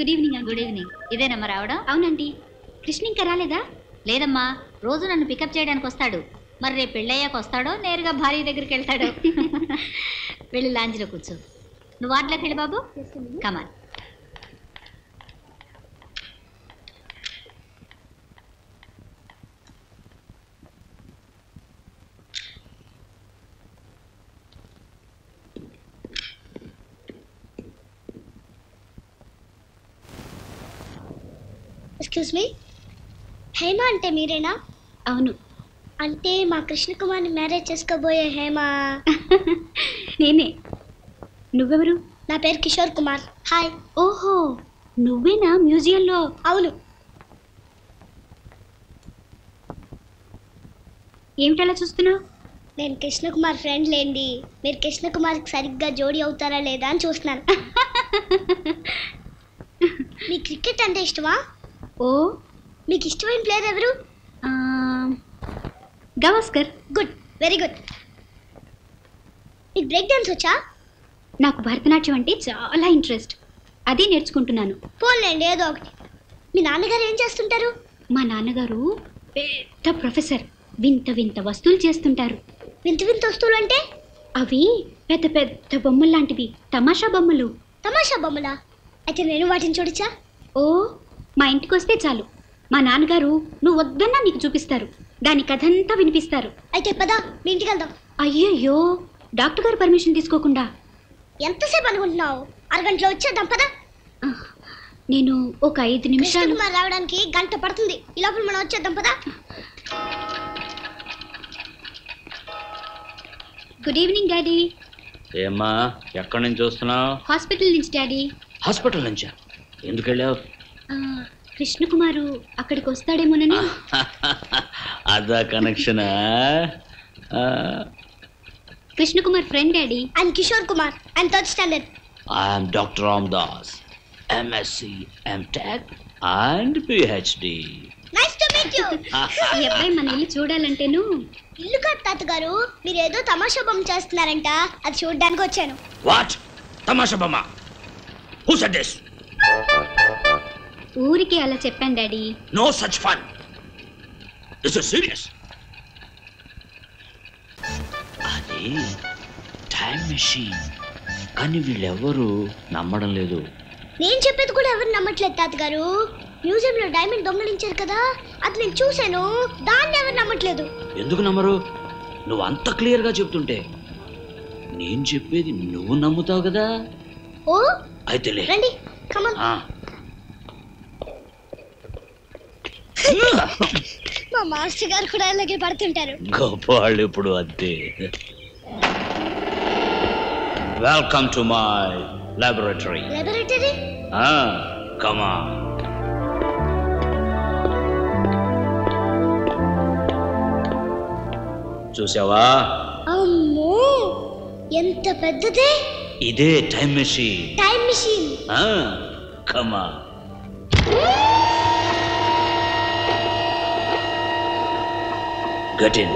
Good evening. Good evening. ఇదేనమ్మా రావడం? అవునండి. కృష్ణ ఇంకా రాలేదా? లేదమ్మా, రోజు నన్ను పికప్ చేయడానికి వస్తాడు. మరి రేపు పెళ్ళయ్యాక వస్తాడో నేరుగా భార్య దగ్గరికి వెళ్తాడు. వెళ్ళి లాంజ్లో కూర్చో. నువ్వు వాటిలోకి వెళ్ళి బాబు. కమాన్. ఎక్స్క్యూజ్ మీ, హేమ అంటే మీరేనా? అవును. అంటే మా కృష్ణకుమార్ని మ్యారేజ్ చేసుకోబోయే హేమ నేనే. నువ్వెవరు? నా పేరు కిషోర్ కుమార్. హాయ్. ఓహో, నువ్వేనా మ్యూజియంలో? అవును. ఏమిటలా చూస్తున్నావు? నేను కృష్ణకుమార్ ఫ్రెండ్ లేండి. మీరు కృష్ణకుమార్కి సరిగ్గా జోడీ అవుతారా లేదా అని చూస్తున్నాను. మీ క్రికెట్ అంటే ఇష్టమా? ఓ, మీకు ఇష్టమైన ప్లేయర్ ఎవరు? గవాస్కర్. Good, very good. మీకు బ్రేక్ డాన్స్ వచ్చా? నాకు భరతనాట్యం అంటే చాలా ఇంట్రెస్ట్, అదే నేర్చుకుంటున్నాను. పోన్లేండి, ఏదో ఒకటి. మీ నాన్నగారు ఏం చేస్తుంటారు? మా నాన్నగారు పెద్ద ప్రొఫెసర్. వింత వింత వస్తువులు చేస్తుంటారు. వింత వింత వస్తువులు అంటే? అవి పెద్ద పెద్ద బొమ్మలు లాంటివి, తమాషా బొమ్మలు. తమాషా బొమ్మలా? అయితే నేను వాటిని చూడొచ్చా? ఓ, మా ఇంటికి వస్తే చాలు, మా నాన్నగారు నువ్వు వద్దన్నా నీకు చూపిస్తారు. దాని కథంతా వినిపిస్తారు. అయితే పదా, మీ ఇంటికి వెళ్దాం. అయ్యయ్యో, డాక్టర్ గారు పర్మిషన్ తీసుకోకుండా? ఎంతసేపు అనుకుంటున్నావు? అరగంటలో వచ్చేద్దాం పదా. నేను ఒక 5 నిమిషాలు. కృష్ణకుమార్ రావడానికి గంట పడుతుంది. ఈ లోపల మనం వచ్చేద్దాం పదా. Good evening daddy. ఏమ్మా, ఎక్కడి నుంచి వస్తున్నావు? హాస్పిటల్ నుంచి డాడీ. హాస్పిటల్ నుంచా? ఎందుకు వెళ్ళావు? కృష్ణకుమారు అక్కడికి వస్తాడేమోనని. అదా కనెక్షనా? Krishnakumar friend daddy. And Kishore Kumar and third standard. I'm doctor Ramadas, MSc, MTech and PhD. Nice to meet you. ఈ అబ్బాయి మన ఇల్లు చూడాలంటేను. ఇల్లు కాదు తాతగారు, మీరు ఏదో తమాషా బొమ్మ చేస్తున్నారంట, అది చూడడానికి వచ్చాను. వాట్? తమాషా బొమ్మ? Who said this? ఊరికి అలా చెప్పాను daddy. No such fun. This is serious. అది టైం మెషిన్, కానీ వీళ్ళెవ్వరూ నమ్మడం లేదు. నేను చెప్పేది కూడా ఎవరు నమ్మట్లేదు తాతగారు. మ్యూజియంలో డైమండ్ దొంగలించారు కదా, అది నేను చూశాను, దాన్ని ఎవరు నమ్మట్లేదు. ఎందుకు నమ్మరు? నువ్వు అంత క్లియర్గా చెప్తుంటే నేను చెప్పేది నువ్వు నమ్ముతావు కదా. ఓ అయితే రండి, కమాన్. మా మాస్టర్ గారు కూడా అలాగే పడుతుంటారు. గొప్ప వాళ్ళు ఇప్పుడు అంతే. Welcome to my laboratory. Laboratory? Come on. చూసావా? అమ్మో, ఎంత పెద్దదే! ఇదే time machine. Time machine. Come on. Get in.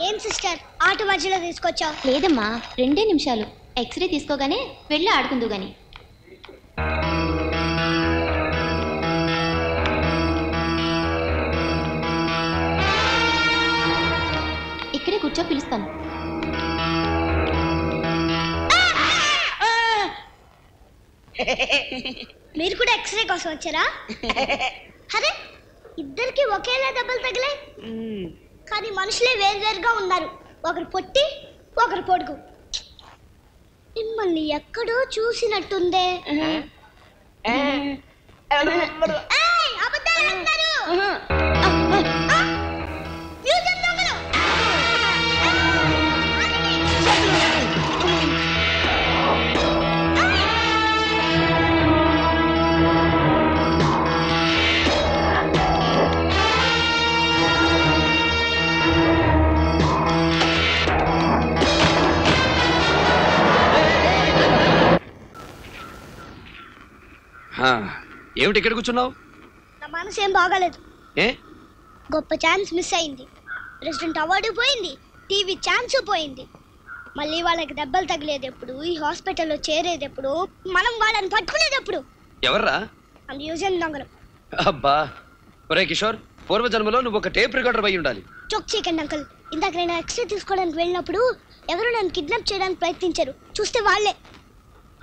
ఏం సిస్టర్, ఆట మధ్యలో తీసుకొచ్చావు? లేదమ్మా, 2 నిమిషాలు. ఎక్స్రే తీసుకోగానే వెళ్ళి ఆడుకుందు గాని. ఇక్కడే కూర్చో, పిలుస్తాను. మీరు కూడా ఎక్స్రే కోసం వచ్చారా? అరే, ఇద్దరికి ఒకేలా దెబ్బలు తగిలాయి, కానీ మనుషులే వేరువేరుగా ఉన్నారు. ఒకరు పొట్టి, ఒకరు పొడుగు. మిమ్మల్ని ఎక్కడో చూసినట్టుందే. ఏమిటి ఇక్కడ కూర్చున్నావు? నా మనసు ఏం బాగాలేదు. ఏ గొప్ప ఛాన్స్ మిస్ అయింది. ప్రెసిడెంట్ అవార్డు పోయింది, టీవీ ఛాన్స్ పోయింది. మళ్ళీ వాళ్ళకి దెబ్బలు తగిలేది ఎప్పుడు, ఈ హాస్పిటల్లో చేరేది ఎప్పుడు, మనం వాళ్ళని పట్టుకునేది ఎప్పుడు? ఎవర్రా? ఆ మ్యూజియం దొంగలు. అబ్బా ఒరే కిషోర్, పూర్వజన్మలో నువ్వు ఒక టేప్ రికార్డర్ అయి ఉండాలి. చోక్ చేయకండి అంకల్. ఇందాక నేను ఎక్స్రే తీసుకోవడానికి వెళ్ళినప్పుడు ఎవరు నన్ను కిడ్నాప్ చేయడానికి ప్రయత్నించారు. చూస్తే వాళ్ళే.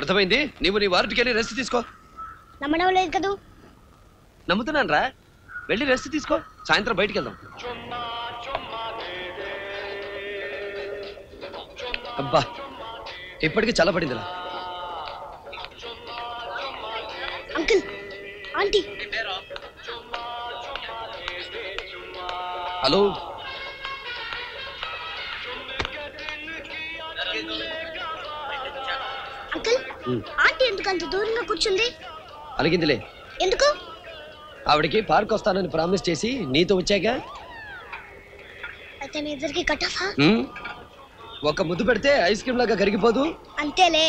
అర్థమైంది. నీవు నీ వారికి వెళ్ళి రెస్ట్ తీసుకో. నమ్మడం లేదు కదూ? నమ్ముతున్నాను రా, వెళ్ళి రెస్ట్ తీసుకో. సాయంత్రం బయటికి వెళ్దాం. అబ్బా ఇప్పటికీ చల్లబడిందిరా. Uncle, aunty. Hello, uncle, aunty ఎందుకు అంత దూరంగా కూర్చుంది? అలిగిందిలే. ఎందుకు? ఆవిడకి పార్క్ వస్తానని ప్రామిస్ చేసి నీతో వచ్చాక. అయితే మీ ఇద్దరికి కట్ ఆఫ్? ఒక ముద్దు పెడితే ఐస్ క్రీమ్ లాగా కరిగిపోదు. అంతేలే.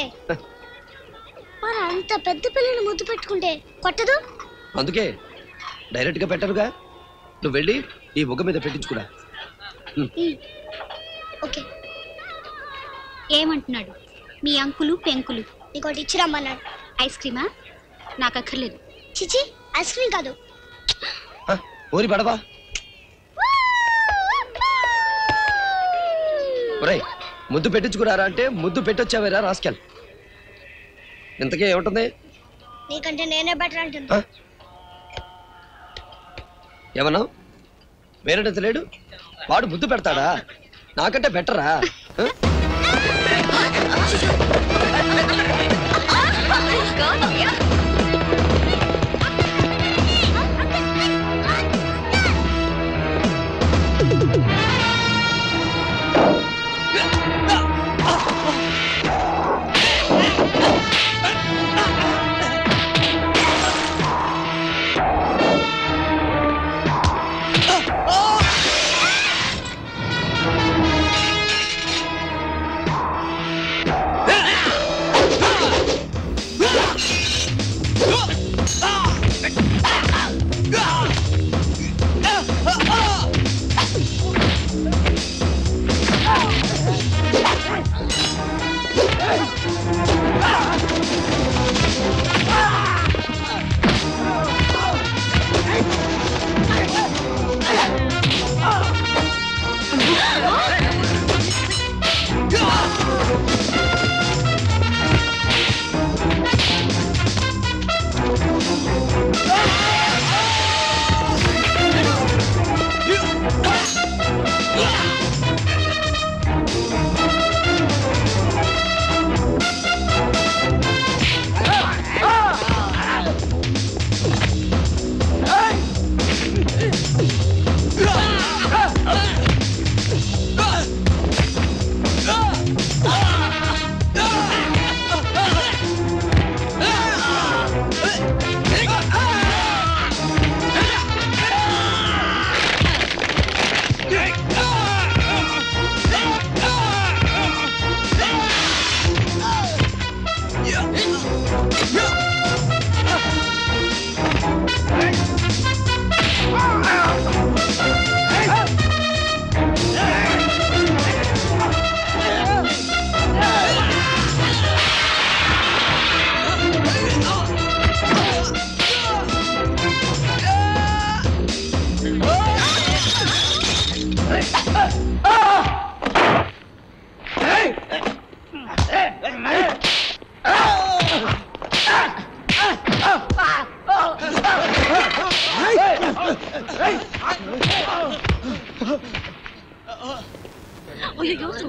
మరి అంత పెద్ద పిల్లని ముద్దు పెట్టుకుంటే కొట్టదు? అందుకే డైరెక్ట్ గా పెట్టరుగా. నువ్వు వెళ్ళి ఈ ముగ్గ మీద పెట్టించుకురా. ఓకే. ఏమంటున్నాడు మీ అంకులు పెంకులు? నీకోటి ఇచ్చిరమ్మన్నాడు. ఐస్ క్రీమా? నాకు అక్కర్లేదు. చిచి, ఐస్ క్రీమ్ కాదు. ఊరి పడవా. ఒరేయ్, ముద్దు పెట్టించుకురారా అంటే ముద్దు పెట్టొచ్చావేరా రాస్కెల్. ఇంతకీ ఏముంటుంది? నీకంటే నేనే బెటర్ అంటుంది. ఏమన్నావు? వేరేటంత లేడు, వాడు ముద్దు పెడతాడా? నాకంటే బెటరా?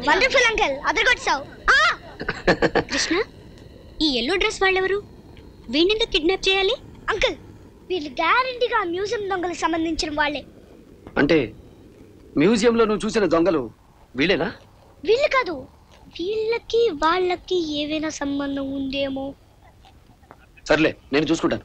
Wonderful uncle, అదరగొట్టావు. కృష్ణ, ఈ ఎల్లో డ్రెస్ వాళ్ళెవరు? వీణెందుకు కిడ్నాప్ చేయాలి? అంకుల్, వీళ్ళు గ్యారంటీగా ఆ మ్యూజియం దొంగలకు సంబంధించిన వాళ్ళే. అంటే మ్యూజియంలో నువ్వు చూసిన దొంగలు వీళ్ళేనా? వీళ్ళు కాదు, వీళ్ళకి వాళ్ళకి ఏవైనా సంబంధం ఉందేమో. సర్లే, నేను చూసుకుంటాను.